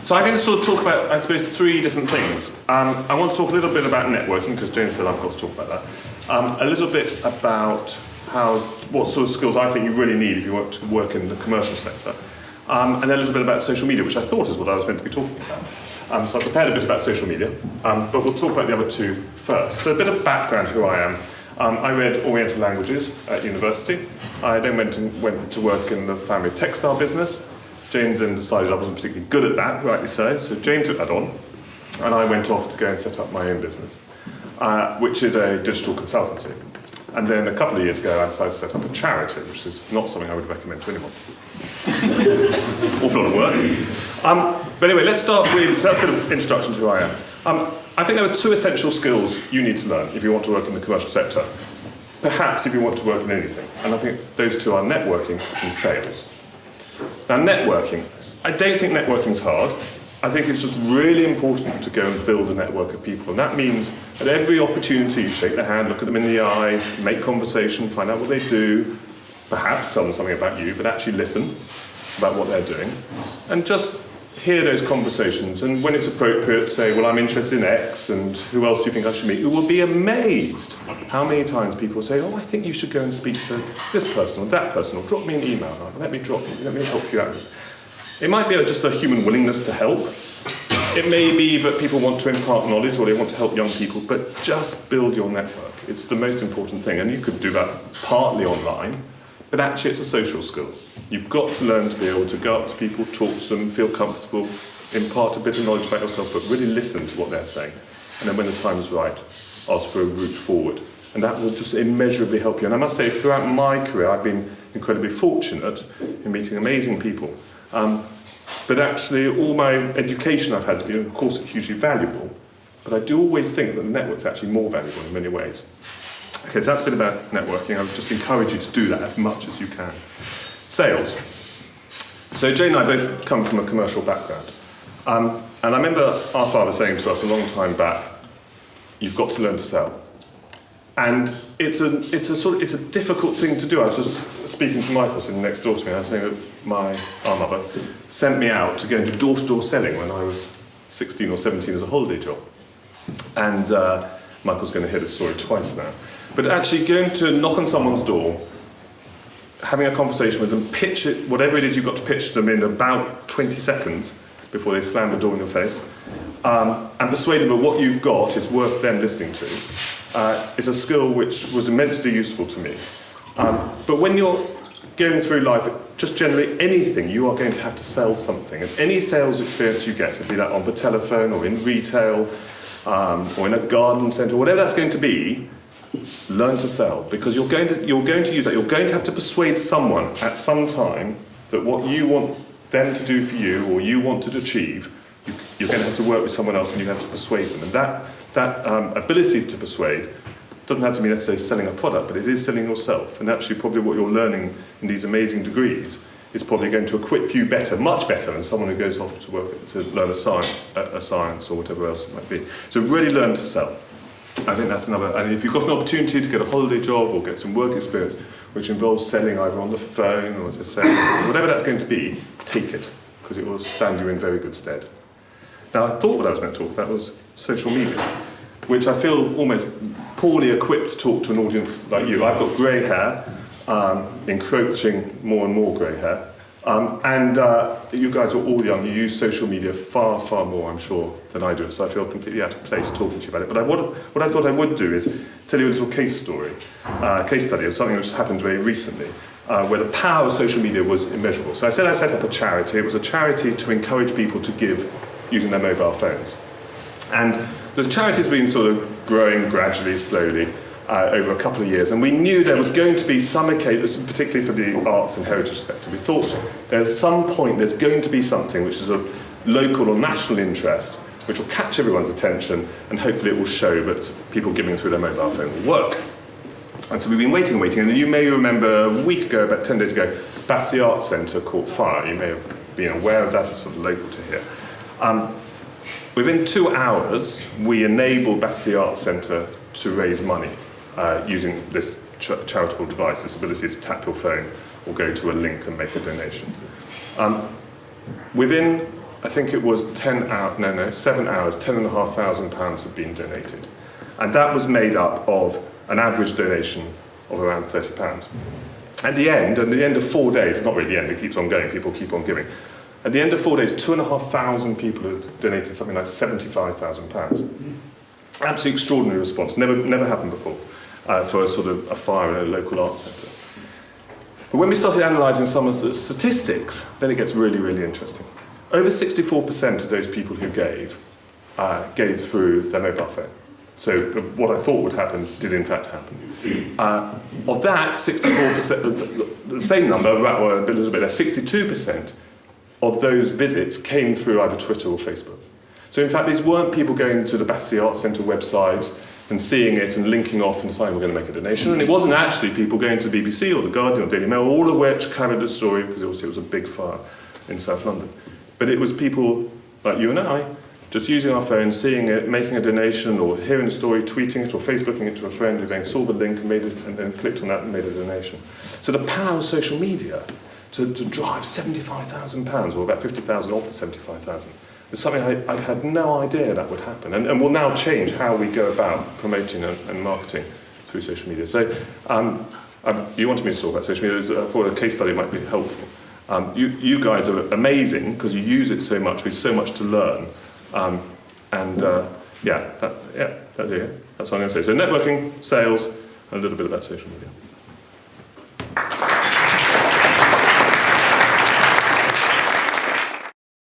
So I'm going to sort of talk about, I suppose, three different things. I want to talk a little bit about networking, because Jane said I've got to talk about that. A little bit about what sort of skills I think you really need if you want to work in the commercial sector. And then a little bit about social media, which I thought is what I was meant to be talking about. So I prepared a bit about social media, but we'll talk about the other two first. So a bit of background who I am. I read Oriental Languages at university. I then went to work in the family textile business. Jane then decided I wasn't particularly good at that, rightly so Jane took that on, and I went off to go and set up my own business, which is a digital consultancy. And then a couple of years ago, I decided to set up a charity, which is not something I would recommend to anyone. Awful lot of work. But anyway, let's start with, so that's a bit of introduction to who I am. I think there are two essential skills you need to learn if you want to work in the commercial sector. Perhaps if you want to work in anything. And I think those two are networking and sales. Now, networking. I don't think networking's hard. I think it's just really important to go and build a network of people. And that means at every opportunity you shake their hand, look at them in the eye, make conversation, find out what they do, perhaps tell them something about you, but actually listen about what they're doing. And just hear those conversations. And when it's appropriate, say, well, I'm interested in X, and who else do you think I should meet? You will be amazed how many times people say, oh, I think you should go and speak to this person or that person, or drop me an email. Let me help you out. It might be just a human willingness to help. It may be that people want to impart knowledge or they want to help young people, but just build your network. It's the most important thing, and you could do that partly online, but actually it's a social skill. You've got to learn to be able to go up to people, talk to them, feel comfortable, impart a bit of knowledge about yourself, but really listen to what they're saying. And then when the time is right, ask for a route forward. And that will just immeasurably help you. And I must say, throughout my career, I've been incredibly fortunate in meeting amazing people. But actually, all my education I've had to be, of course, hugely valuable. But I do always think that the network's actually more valuable in many ways. Okay, so that's a bit about networking. I would just encourage you to do that as much as you can. Sales. So Jane and I both come from a commercial background. And I remember our father saying to us a long time back, you've got to learn to sell. And it's a difficult thing to do. I was just speaking to Michael sitting next door to me. I was saying that our mother sent me out to go and do door-to-door selling when I was 16 or 17 as a holiday job. And Michael's going to hear this story twice now. But actually going to knock on someone's door, having a conversation with them, pitch it, whatever it is you've got to pitch them in about 20 seconds before they slam the door in your face, and persuade them that what you've got is worth them listening to, is a skill which was immensely useful to me. But when you're going through life, just generally anything, you are going to have to sell something. And any sales experience you get, be that on the telephone or in retail, or in a garden centre, whatever that's going to be, learn to sell, because you're going to use that. You're going to have to persuade someone at some time that what you want them to do for you, or you want to achieve, you're going to have to work with someone else, and you have to persuade them. And that ability to persuade doesn't have to be necessarily selling a product, but it is selling yourself. And actually, probably what you're learning in these amazing degrees is probably going to equip you better, much better, than someone who goes off to learn a science or whatever else it might be. So really learn to sell. I think that's another, and if you've got an opportunity to get a holiday job or get some work experience which involves selling either on the phone or as I say, whatever that's going to be, take it, because it will stand you in very good stead. Now, I thought what I was meant to talk about was social media, which I feel almost poorly equipped to talk to an audience like you. I've got grey hair, encroaching more and more grey hair, and you guys are all young. You use social media far, far more, I'm sure, than I do, so I feel completely out of place talking to you about it. But what I thought I would do is tell you a little case study of something which happened very recently, where the power of social media was immeasurable. So I said I set up a charity. It was a charity to encourage people to give using their mobile phones. And the charity's been sort of growing gradually, slowly, over a couple of years, and we knew there was going to be some occasion, particularly for the arts and heritage sector, we thought there's some point there's going to be something which is of local or national interest, which will catch everyone's attention, and hopefully it will show that people giving through their mobile phone will work. And so we've been waiting, and you may remember a week ago, about 10 days ago, Battersea Arts Centre caught fire. You may have been aware of that, it's sort of local to here. Within 2 hours, we enabled Battersea Arts Centre to raise money using this charitable device, this ability to tap your phone or go to a link and make a donation. Within I think it was 7 hours, £10,500 had been donated. And that was made up of an average donation of around £30. At the end of 4 days, it's not really the end, it keeps on going, people keep on giving. At the end of 4 days, 2,500 people had donated something like £75,000. Absolutely extraordinary response, never happened before, for a sort of a fire in a local arts centre. But when we started analysing some of the statistics, then it gets really, really interesting. Over 64% of those people who gave through their mobile phone. So what I thought would happen did in fact happen. Of that, 64%, the same number, or a little bit less, 62% of those visits came through either Twitter or Facebook. So in fact, these weren't people going to the Battersea Arts Centre website and seeing it and linking off and deciding we're going to make a donation. And it wasn't actually people going to the BBC or the Guardian or Daily Mail, all of which carried the story, because obviously it was a big fire in South London. But it was people like you and I, just using our phone, seeing it, making a donation, or hearing the story, tweeting it, or Facebooking it to a friend who then saw the link and then clicked on that and made a donation. So the power of social media to drive £75,000, or about 50,000 of the 75,000, was something I had no idea that would happen, and will now change how we go about promoting and marketing through social media. So you wanted me to talk about social media. I thought a case study might be helpful. You guys are amazing because you use it so much. We have so much to learn. That's what I'm going to say. So networking, sales, and a little bit about social media.